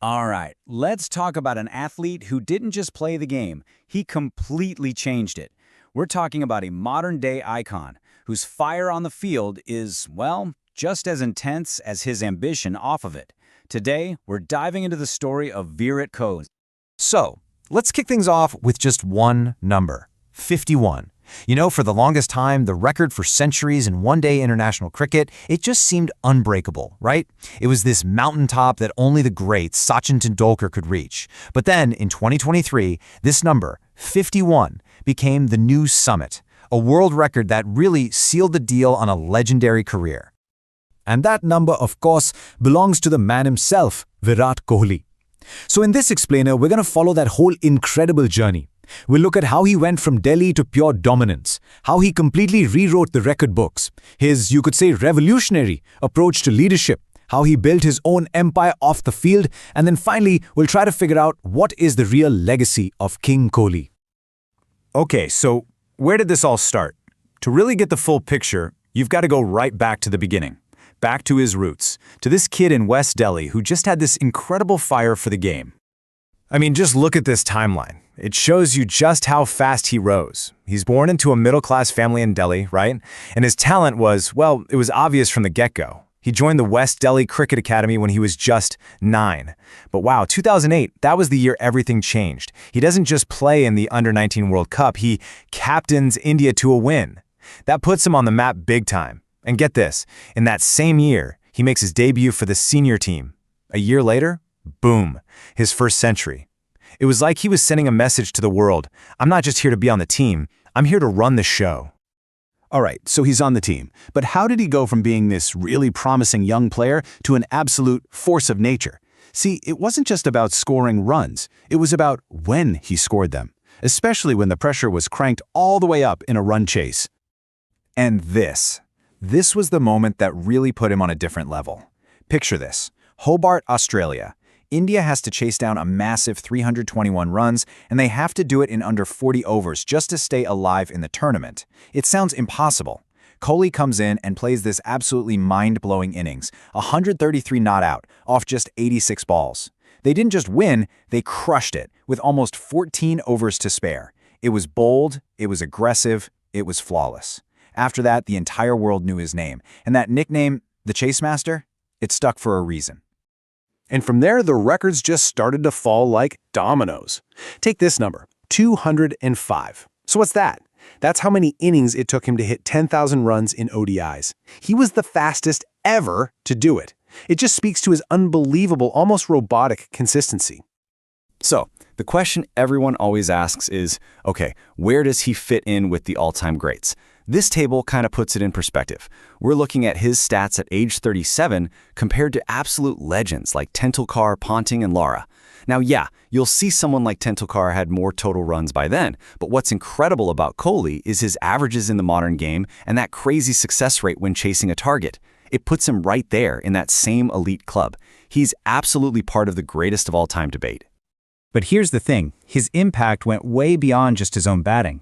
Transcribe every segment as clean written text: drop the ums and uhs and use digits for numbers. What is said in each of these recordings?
All right, let's talk about an athlete who didn't just play the game, he completely changed it. We're talking about a modern-day icon whose fire on the field is, well, just as intense as his ambition off of it. Today, we're diving into the story of Virat Kohli. So, let's kick things off with just one number, 51. You know, for the longest time, the record for centuries in one-day international cricket, it just seemed unbreakable, right? It was this mountaintop that only the great Sachin Tendulkar could reach. But then, in 2023, this number, 51, became the new summit, a world record that really sealed the deal on a legendary career. And that number, of course, belongs to the man himself, Virat Kohli. So in this explainer, we're going to follow that whole incredible journey. We'll look at how he went from Delhi to pure dominance, how he completely rewrote the record books, his, you could say, revolutionary approach to leadership, how he built his own empire off the field, and then finally, we'll try to figure out what is the real legacy of King Kohli. Okay, so where did this all start? To really get the full picture, you've got to go right back to the beginning. Back to his roots, to this kid in West Delhi who just had this incredible fire for the game. I mean, just look at this timeline. It shows you just how fast he rose. He's born into a middle-class family in Delhi, right? And his talent was, well, it was obvious from the get-go. He joined the West Delhi Cricket Academy when he was just 9. But wow, 2008, that was the year everything changed. He doesn't just play in the Under-19 World Cup, he captains India to a win. That puts him on the map big time. And get this, in that same year, he makes his debut for the senior team. A year later, boom, his first century. It was like he was sending a message to the world. I'm not just here to be on the team, I'm here to run the show. All right, so he's on the team. But how did he go from being this really promising young player to an absolute force of nature? See, it wasn't just about scoring runs. It was about when he scored them, especially when the pressure was cranked all the way up in a run chase. And this was the moment that really put him on a different level. Picture this. Hobart, Australia. India has to chase down a massive 321 runs, and they have to do it in under 40 overs just to stay alive in the tournament. It sounds impossible. Kohli comes in and plays this absolutely mind-blowing innings, 133 not out, off just 86 balls. They didn't just win, they crushed it, with almost 14 overs to spare. It was bold, it was aggressive, it was flawless. After that, the entire world knew his name, and that nickname, the Chase Master, it stuck for a reason. And from there, the records just started to fall like dominoes. Take this number, 205. So what's that? That's how many innings it took him to hit 10,000 runs in ODIs. He was the fastest ever to do it. It just speaks to his unbelievable, almost robotic consistency. So, the question everyone always asks is, okay, where does he fit in with the all-time greats? This table kind of puts it in perspective. We're looking at his stats at age 37 compared to absolute legends like Tendulkar, Ponting, and Lara. Now, yeah, you'll see someone like Tendulkar had more total runs by then, but what's incredible about Kohli is his averages in the modern game and that crazy success rate when chasing a target. It puts him right there in that same elite club. He's absolutely part of the greatest of all time debate. But here's the thing, his impact went way beyond just his own batting.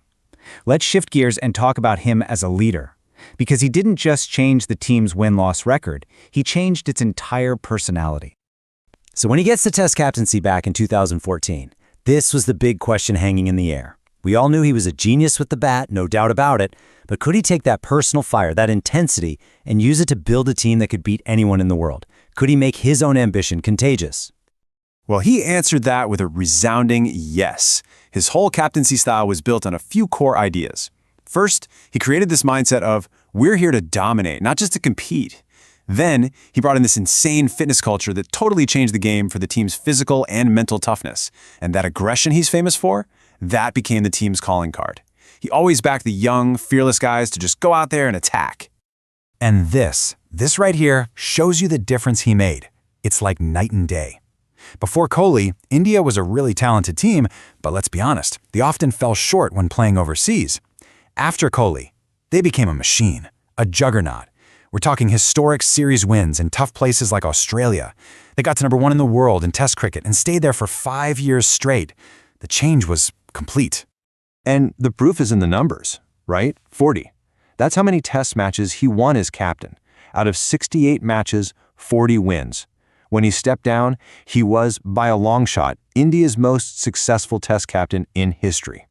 Let's shift gears and talk about him as a leader. Because he didn't just change the team's win-loss record, he changed its entire personality. So when he gets the Test captaincy back in 2014, this was the big question hanging in the air. We all knew he was a genius with the bat, no doubt about it, but could he take that personal fire, that intensity, and use it to build a team that could beat anyone in the world? Could he make his own ambition contagious? Well, he answered that with a resounding yes. His whole captaincy style was built on a few core ideas. First, he created this mindset of, we're here to dominate, not just to compete. Then, he brought in this insane fitness culture that totally changed the game for the team's physical and mental toughness. And that aggression he's famous for, that became the team's calling card. He always backed the young, fearless guys to just go out there and attack. And this right here shows you the difference he made. It's like night and day. Before Kohli, India was a really talented team, but let's be honest, they often fell short when playing overseas. After Kohli, they became a machine, a juggernaut. We're talking historic series wins in tough places like Australia. They got to #1 in the world in Test cricket and stayed there for 5 years straight. The change was complete. And the proof is in the numbers, right? 40. That's how many Test matches he won as captain. Out of 68 matches, 40 wins. When he stepped down, he was, by a long shot, India's most successful Test captain in history.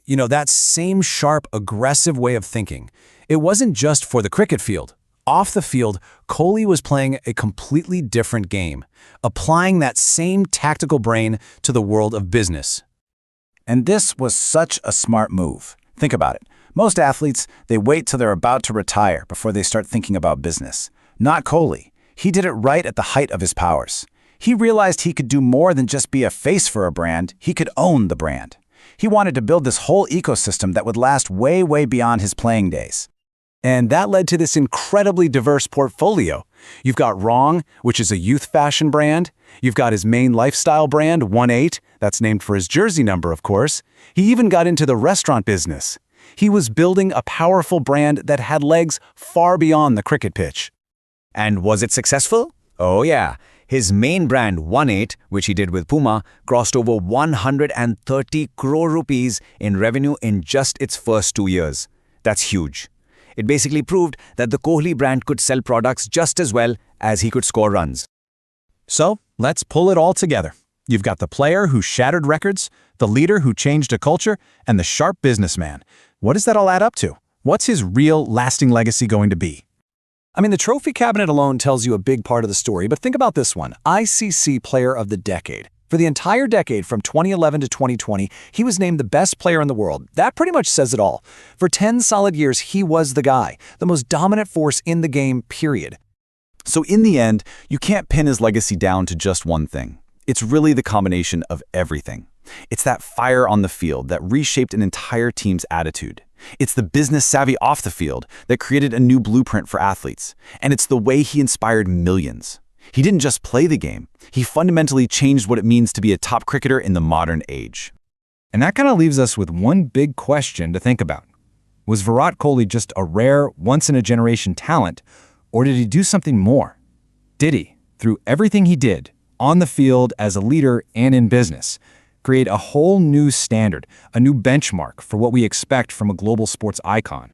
You know, that same sharp, aggressive way of thinking, it wasn't just for the cricket field. Off the field, Kohli was playing a completely different game, applying that same tactical brain to the world of business. And this was such a smart move. Think about it. Most athletes, they wait till they're about to retire before they start thinking about business. Not Kohli. He did it right at the height of his powers. He realized he could do more than just be a face for a brand, he could own the brand. He wanted to build this whole ecosystem that would last way, way beyond his playing days. And that led to this incredibly diverse portfolio. You've got Wrogn, which is a youth fashion brand. You've got his main lifestyle brand, One8, that's named for his jersey number, of course. He even got into the restaurant business. He was building a powerful brand that had legs far beyond the cricket pitch. And was it successful? Oh yeah. His main brand, One8, which he did with Puma, crossed over 130 crore rupees in revenue in just its first 2 years. That's huge. It basically proved that the Kohli brand could sell products just as well as he could score runs. So, let's pull it all together. You've got the player who shattered records, the leader who changed a culture, and the sharp businessman. What does that all add up to? What's his real, lasting legacy going to be? I mean, the trophy cabinet alone tells you a big part of the story, but think about this one, ICC Player of the Decade. For the entire decade from 2011 to 2020, he was named the best player in the world. That pretty much says it all. For 10 solid years, he was the guy, the most dominant force in the game, period. So in the end, you can't pin his legacy down to just one thing. It's really the combination of everything. It's that fire on the field that reshaped an entire team's attitude. It's the business savvy off the field that created a new blueprint for athletes. And it's the way he inspired millions. He didn't just play the game. He fundamentally changed what it means to be a top cricketer in the modern age. And that kind of leaves us with one big question to think about. Was Virat Kohli just a rare, once-in-a-generation talent, or did he do something more? Did he, through everything he did, on the field, as a leader, and in business, create a whole new standard, a new benchmark for what we expect from a global sports icon?